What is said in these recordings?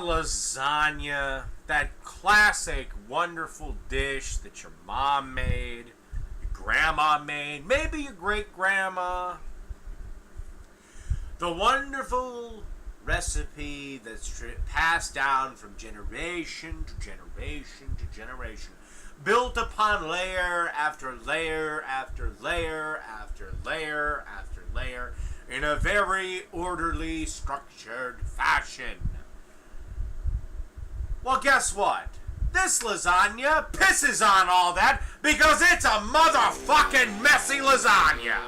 lasagna, that classic, wonderful dish that your mom made, your grandma made, maybe your great-grandma. The wonderful recipe that's passed down from generation to generation to generation, built upon layer after layer after layer after layer after layer in a very orderly, structured fashion. Well, guess what? This lasagna pisses on all that because it's a motherfucking messy lasagna.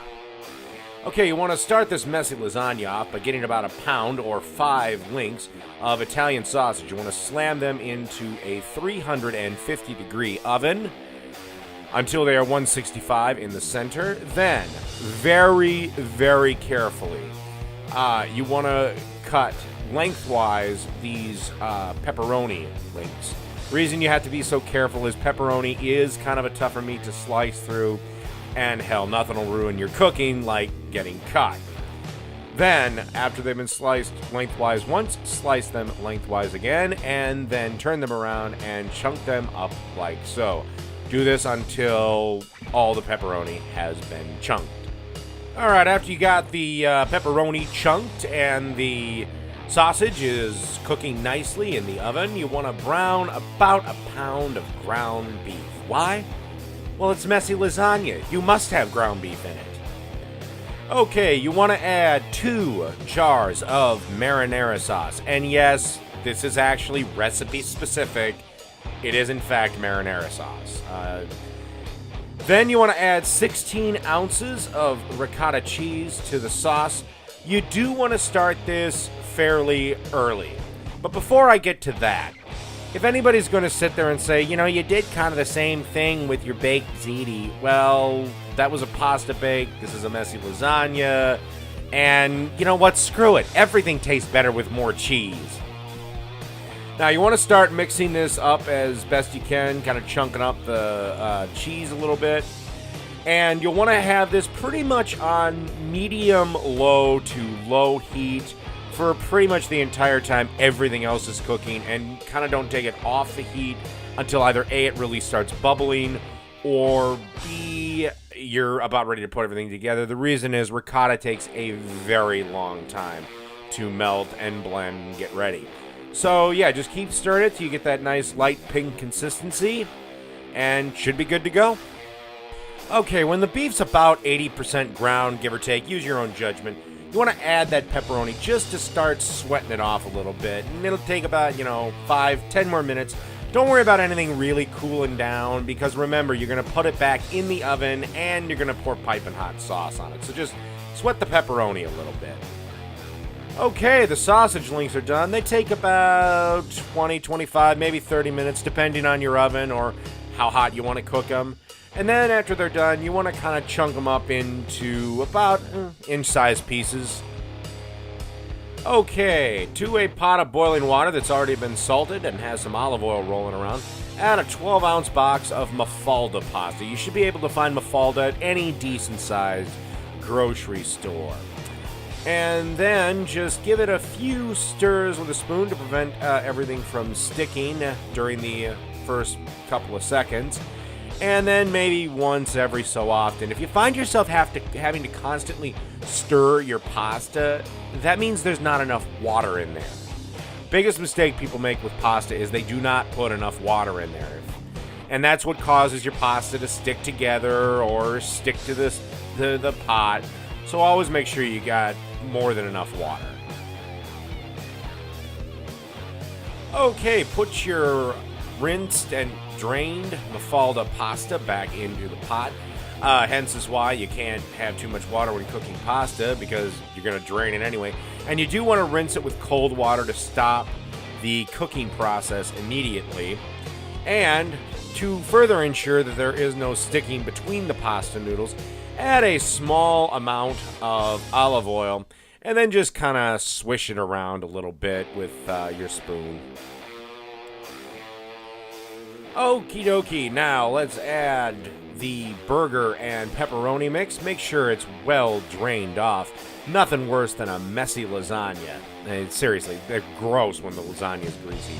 Okay, you want to start this messy lasagna off by getting about a pound or 5 links of Italian sausage. You want to slam them into a 350-degree oven until they are 165 in the center. Then, very, very carefully, you want to cut lengthwise these pepperoni links. The reason you have to be so careful is pepperoni is kind of a tougher meat to slice through, and hell, nothing will ruin your cooking like getting cut. Then, after they've been sliced lengthwise once, slice them lengthwise again, and then turn them around and chunk them up like so. Do this until all the pepperoni has been chunked. Alright, after you got the pepperoni chunked and the sausage is cooking nicely in the oven, you want to brown about a pound of ground beef. Why? Well, it's messy lasagna. You must have ground beef in it. Okay, you want to add 2 jars of marinara sauce. And yes, this is actually recipe specific. It is in fact marinara sauce. Then you want to add 16 ounces of ricotta cheese to the sauce. You do want to start this fairly early. But before I get to that, if anybody's going to sit there and say, you know, you did kind of the same thing with your baked ziti, well, that was a pasta bake, this is a messy lasagna, and you know what, screw it. Everything tastes better with more cheese. Now, you want to start mixing this up as best you can, kind of chunking up the cheese a little bit. And you'll want to have this pretty much on medium-low to low heat for pretty much the entire time everything else is cooking, and kind of don't take it off the heat until either A, it really starts bubbling, or B, you're about ready to put everything together. The reason is ricotta takes a very long time to melt and blend and get ready. So yeah, just keep stirring it till you get that nice light pink consistency, and should be good to go. Okay, when the beef's about 80% ground, give or take, use your own judgment. You want to add that pepperoni just to start sweating it off a little bit. And it'll take about, 5-10 more minutes. Don't worry about anything really cooling down, because remember, you're going to put it back in the oven and you're going to pour piping hot sauce on it. So just sweat the pepperoni a little bit. Okay, the sausage links are done. They take about 20, 25, maybe 30 minutes, depending on your oven or how hot you want to cook them. And then after they're done, you want to kind of chunk them up into about inch-sized pieces. Okay, to a pot of boiling water that's already been salted and has some olive oil rolling around, add a 12-ounce box of Mafalda pasta. You should be able to find Mafalda at any decent-sized grocery store. And then just give it a few stirs with a spoon to prevent everything from sticking during the first couple of seconds. And then maybe once every so often. If you find yourself having to constantly stir your pasta, that means there's not enough water in there. Biggest mistake people make with pasta is they do not put enough water in there. And that's what causes your pasta to stick together or stick to the pot. So always make sure you got more than enough water. Okay, put your rinsed and drained Mafalda pasta back into the pot. Hence is why you can't have too much water when cooking pasta, because you're going to drain it anyway. And you do want to rinse it with cold water to stop the cooking process immediately. And to further ensure that there is no sticking between the pasta noodles, add a small amount of olive oil and then just kind of swish it around a little bit with your spoon. Okie dokie, now let's add the burger and pepperoni mix. Make sure it's well drained off. Nothing worse than a messy lasagna. Seriously, they're gross when the lasagna is greasy.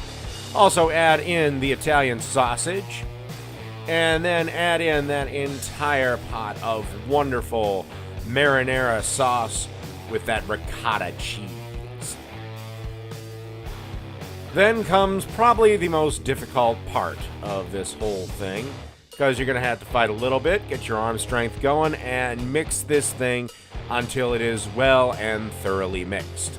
Also add in the Italian sausage, and then add in that entire pot of wonderful marinara sauce with that ricotta cheese. Then comes probably the most difficult part of this whole thing, because you're going to have to fight a little bit, get your arm strength going, and mix this thing until it is well and thoroughly mixed.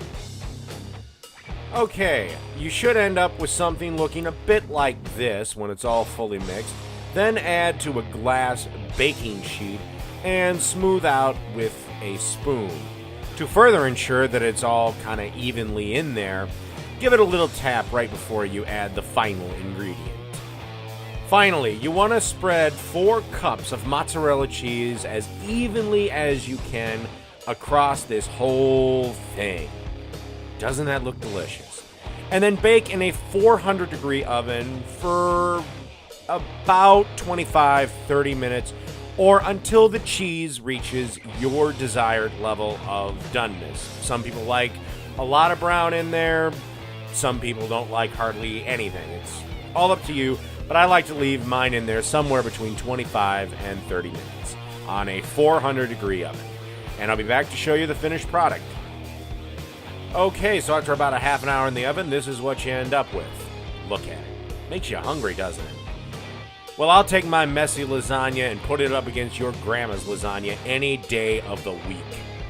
Okay, you should end up with something looking a bit like this when it's all fully mixed. Then add to a glass baking sheet and smooth out with a spoon. To further ensure that it's all kind of evenly in there, give it a little tap right before you add the final ingredient. Finally, you want to spread 4 cups of mozzarella cheese as evenly as you can across this whole thing. Doesn't that look delicious? And then bake in a 400-degree oven for about 25-30 minutes, or until the cheese reaches your desired level of doneness. Some people like a lot of brown in there. Some people don't like hardly anything. It's all up to you, but I like to leave mine in there somewhere between 25 and 30 minutes on a 400-degree oven. And I'll be back to show you the finished product. Okay, so after about a half an hour in the oven, this is what you end up with. Look at it. Makes you hungry, doesn't it? Well, I'll take my messy lasagna and put it up against your grandma's lasagna any day of the week.